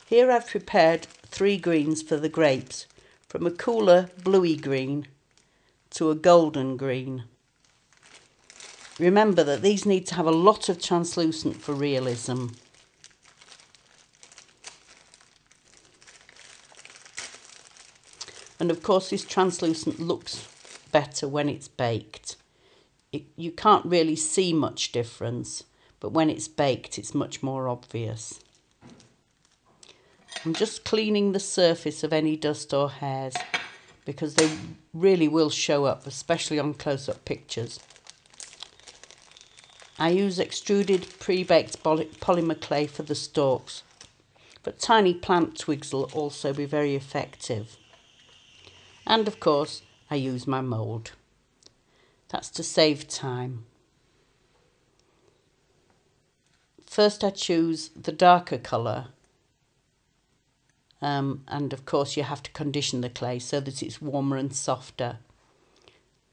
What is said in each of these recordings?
Here I've prepared 3 greens for the grapes, from a cooler bluey green to a golden green. Remember that these need to have a lot of translucent for realism. And of course this translucent looks better when it's baked. You can't really see much difference, but when it's baked it's much more obvious. I'm just cleaning the surface of any dust or hairs because they really will show up, especially on close-up pictures. I use extruded pre-baked polymer clay for the stalks, but tiny plant twigs will also be very effective. And of course I use my mould. That's to save time. First I choose the darker colour. And of course you have to condition the clay so that it's warmer and softer.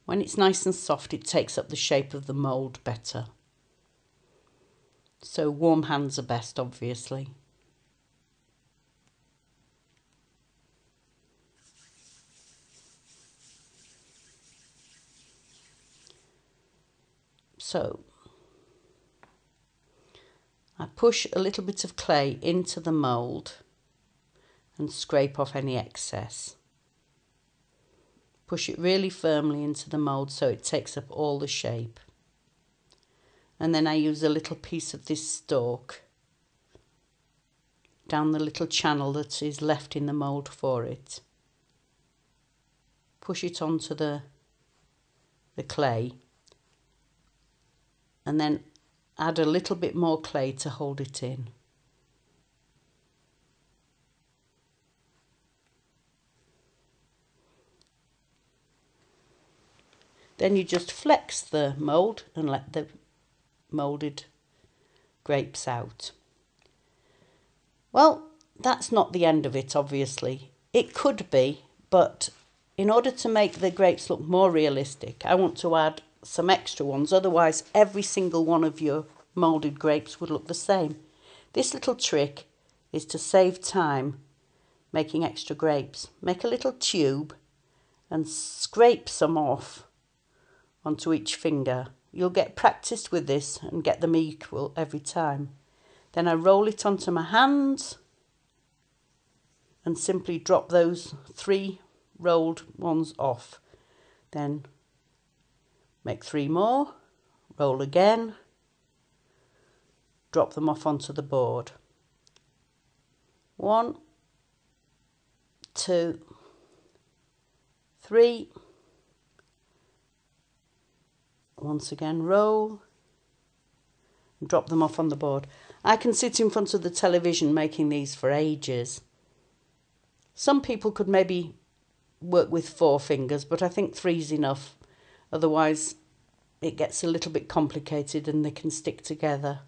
When it's nice and soft it takes up the shape of the mould better. So warm hands are best, obviously. So I push a little bit of clay into the mould and scrape off any excess. Push it really firmly into the mould so it takes up all the shape. And then I use a little piece of this stalk down the little channel that is left in the mould for it. Push it onto the clay and then add a little bit more clay to hold it in. Then you just flex the mould and let the moulded grapes out. Well, that's not the end of it, obviously. It could be, but in order to make the grapes look more realistic, I want to add some extra ones. Otherwise, every single one of your moulded grapes would look the same. This little trick is to save time making extra grapes. Make a little tube and scrape some off onto each finger. You'll get practiced with this and get them equal every time. Then I roll it onto my hands and simply drop those 3 rolled ones off. Then make 3 more, roll again, drop them off onto the board. 1, 2, 3. Once again, roll and drop them off on the board. I can sit in front of the television making these for ages. Some people could maybe work with 4 fingers, but I think 3's enough. Otherwise, it gets a little bit complicated and they can stick together.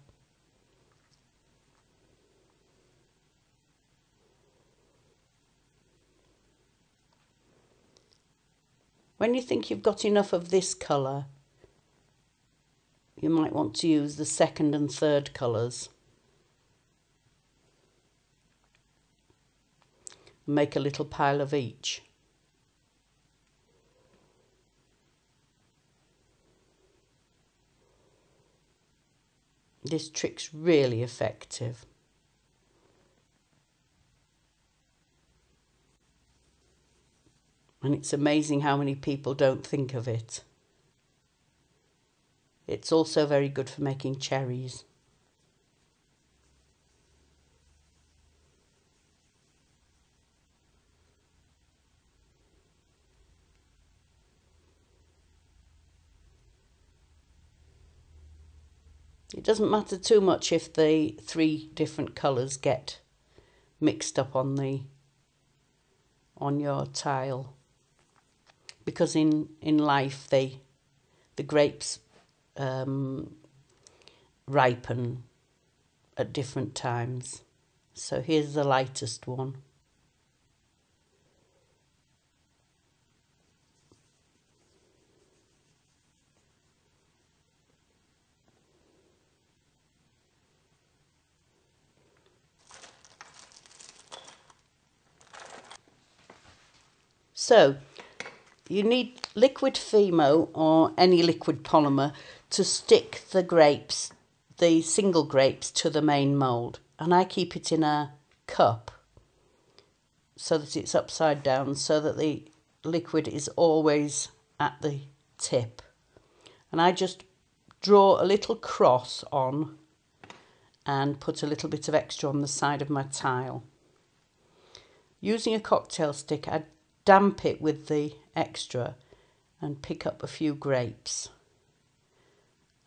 When you think you've got enough of this colour, you might want to use the 2nd and 3rd colours. Make a little pile of each. This trick's really effective. And it's amazing how many people don't think of it. It's also very good for making cherries. It doesn't matter too much if the 3 different colours get mixed up on your tile, because in life the grapes ripen at different times. So here's the lightest one. So you need liquid Fimo or any liquid polymer to stick the grapes, the single grapes, to the main mould. And I keep it in a cup so that it's upside down, so that the liquid is always at the tip. And I just draw a little cross on and put a little bit of extra on the side of my tile. Using a cocktail stick, I damp it with the extra and pick up a few grapes.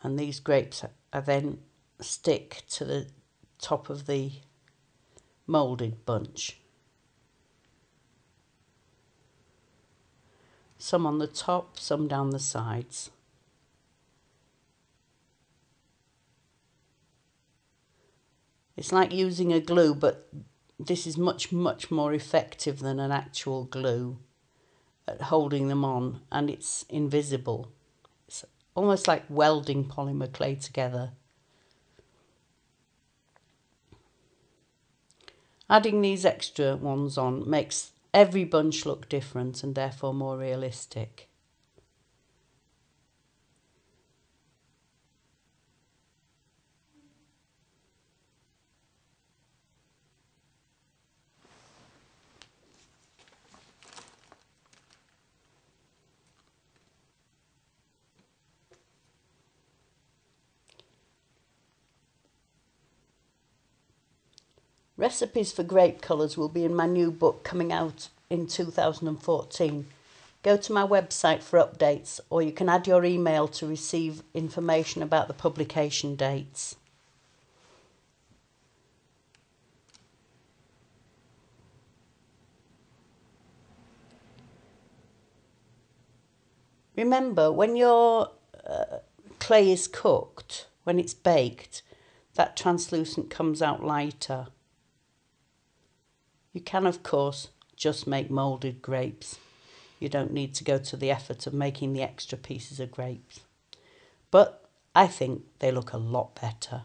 And these grapes I then stick to the top of the moulded bunch. Some on the top, some down the sides. It's like using a glue, but this is much more effective than an actual glue at holding them on, and it's invisible. It's almost like welding polymer clay together. Adding these extra ones on makes every bunch look different and therefore more realistic. Recipes for grape colours will be in my new book coming out in 2014. Go to my website for updates, or you can add your email to receive information about the publication dates. Remember, when your clay is cooked, when it's baked, that translucent comes out lighter. You can, of course, just make moulded grapes. You don't need to go to the effort of making the extra pieces of grapes. But I think they look a lot better.